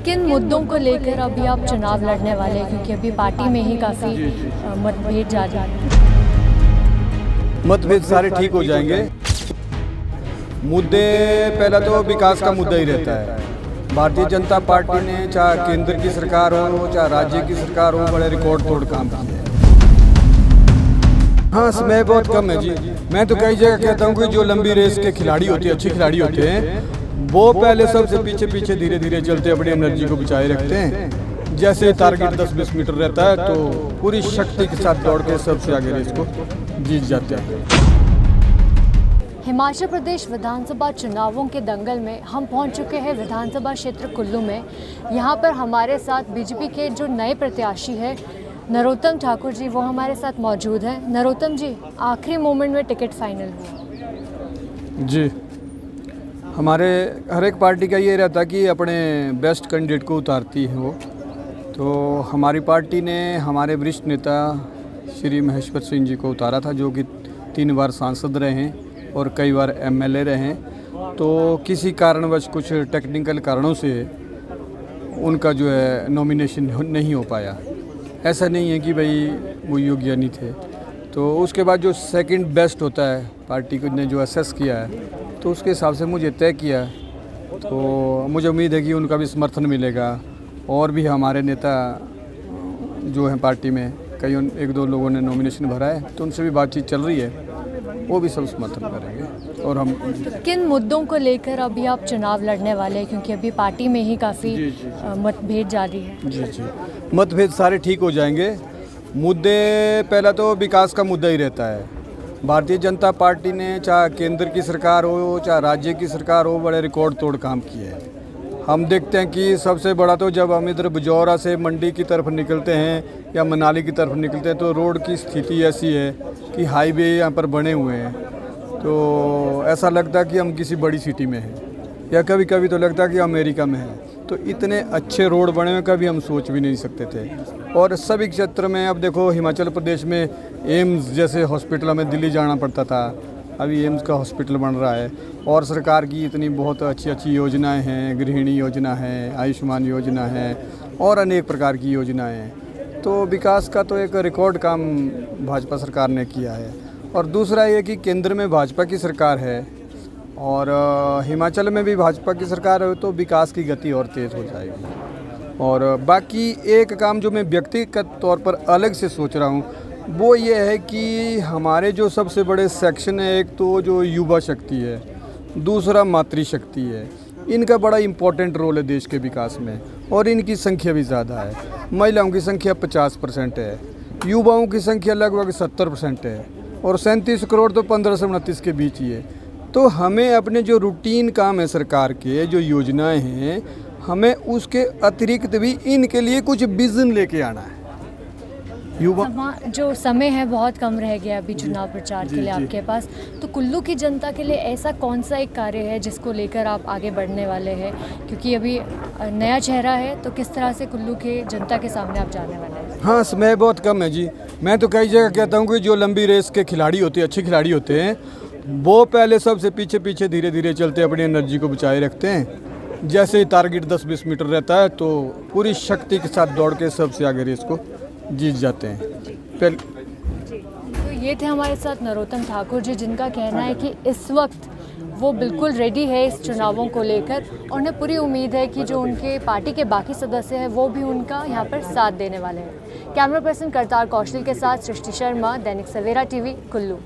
किन मुद्दों को लेकर अभी आप चुनाव लड़ने वाले हैं, क्योंकि अभी पार्टी में ही काफ़ी मतभेद जारी है? मतभेद सारे ठीक हो जाएंगे। मुद्दे पहला तो विकास का मुद्दा ही रहता है। भारतीय जनता पार्टी ने चाहे केंद्र की सरकार हो चाहे राज्य की सरकार हो, बड़े रिकॉर्ड तोड़ काम किए हैं। हाँ, समय बहुत कम है जी। मैं तो कई जगह कहता हूँ कि जो लंबी रेस के खिलाड़ी होते हैं, अच्छे खिलाड़ी होते हैं, वो पहले सबसे पीछे पीछे धीरे धीरे चलते अपनी एनर्जी को बचाए रखते हैं। जैसे टारगेट 10-20 मीटर रहता है तो पूरी शक्ति के साथ दौड़ के सबसे आगे रेस को जीत जाते हैं। हिमाचल प्रदेश विधानसभा चुनावों के दंगल में हम पहुंच चुके हैं विधानसभा क्षेत्र कुल्लू में। यहां पर हमारे साथ बीजेपी के जो नए प्रत्याशी हैं नरोत्तम ठाकुर जी, वो हमारे साथ मौजूद हैं। नरोत्तम जी, आखिरी मोमेंट में टिकट फाइनल हुआ जी। हमारे हर एक पार्टी का ये रहता कि अपने बेस्ट कैंडिडेट को उतारती है वो। तो हमारी पार्टी ने हमारे वरिष्ठ नेता श्री महेश्वर सिंह जी को उतारा था, जो कि 3 बार सांसद रहे हैं और कई बार एमएलए रहे हैं। तो किसी कारणवश कुछ टेक्निकल कारणों से उनका जो है नॉमिनेशन नहीं हो पाया। ऐसा नहीं है कि भाई वो योग्य नहीं थे। तो उसके बाद जो सेकंड बेस्ट होता है, पार्टी ने जो असेस किया है तो उसके हिसाब से मुझे तय किया। तो मुझे उम्मीद है कि उनका भी समर्थन मिलेगा। और भी हमारे नेता जो हैं पार्टी में, कई 1-2 लोगों ने नॉमिनेशन भरा है, तो उनसे भी बातचीत चल रही है, वो भी सब समर्थन करेंगे। और हम किन मुद्दों को लेकर अभी आप चुनाव लड़ने वाले हैं, क्योंकि अभी पार्टी में ही काफ़ी मतभेद जारी है? जी। मतभेद सारे ठीक हो जाएंगे। मुद्दे पहला तो विकास का मुद्दा ही रहता है। भारतीय जनता पार्टी ने चाहे केंद्र की सरकार हो चाहे राज्य की सरकार हो, बड़े रिकॉर्ड तोड़ काम किए हैं। हम देखते हैं कि सबसे बड़ा तो जब हम इधर बजौरा से मंडी की तरफ निकलते हैं या मनाली की तरफ निकलते हैं तो रोड की स्थिति ऐसी है कि हाईवे यहाँ पर बने हुए हैं। तो ऐसा लगता है कि हम किसी बड़ी सिटी में हैं, या कभी कभी तो लगता है कि अमेरिका में हैं। तो इतने अच्छे रोड बने हुए कभी हम सोच भी नहीं सकते थे। और सभी क्षेत्र में अब देखो, हिमाचल प्रदेश में एम्स जैसे हॉस्पिटल में दिल्ली जाना पड़ता था, अभी एम्स का हॉस्पिटल बन रहा है। और सरकार की इतनी बहुत अच्छी योजनाएं हैं, गृहिणी योजना है, आयुष्मान योजना है और अनेक प्रकार की योजनाएं हैं। तो विकास का तो एक रिकॉर्ड काम भाजपा सरकार ने किया है। और दूसरा ये कि केंद्र में भाजपा की सरकार है और हिमाचल में भी भाजपा की सरकार है, तो विकास की गति और तेज़ हो जाएगी। और बाकी एक काम जो मैं व्यक्तिगत तौर पर अलग से सोच रहा हूँ वो ये है कि हमारे जो सबसे बड़े सेक्शन है, एक तो जो युवा शक्ति है, दूसरा मातृशक्ति है। इनका बड़ा इम्पोर्टेंट रोल है देश के विकास में और इनकी संख्या भी ज़्यादा है। महिलाओं की संख्या 50% है, युवाओं की संख्या लगभग 70% है और 37 करोड़ तो 15 से 29 के बीच ही है। तो हमें अपने जो रूटीन काम है सरकार के, जो योजनाएं हैं, हमें उसके अतिरिक्त भी इनके लिए कुछ विजन लेके आना है। युवा जो समय है बहुत कम रह गया अभी चुनाव प्रचार के लिए आपके पास, तो कुल्लू की जनता के लिए ऐसा कौन सा एक कार्य है जिसको लेकर आप आगे बढ़ने वाले हैं? क्योंकि अभी नया चेहरा है, तो किस तरह से कुल्लू के जनता के सामने आप जाने वाले हैं? हाँ, समय बहुत कम है जी। मैं तो कई जगह कहता हूँ कि जो लंबी रेस के खिलाड़ी होते हैं, अच्छे खिलाड़ी होते हैं, वो पहले सबसे पीछे पीछे धीरे धीरे चलते अपनी एनर्जी को बचाए रखते हैं। जैसे टारगेट 10-20 मीटर रहता है तो पूरी शक्ति के साथ दौड़ के सबसे आगे रेस को जीत जाते हैं। तो ये थे हमारे साथ नरोत्तम ठाकुर जी, जिनका कहना है कि इस वक्त वो बिल्कुल रेडी है इस चुनावों को लेकर और उन्हें पूरी उम्मीद है कि जो उनके पार्टी के बाकी सदस्य हैं वो भी उनका यहाँ पर साथ देने वाले हैं। कैमरा पर्सन करतार कौशल के साथ सृष्टि शर्मा, दैनिक सवेरा टीवी, कुल्लू।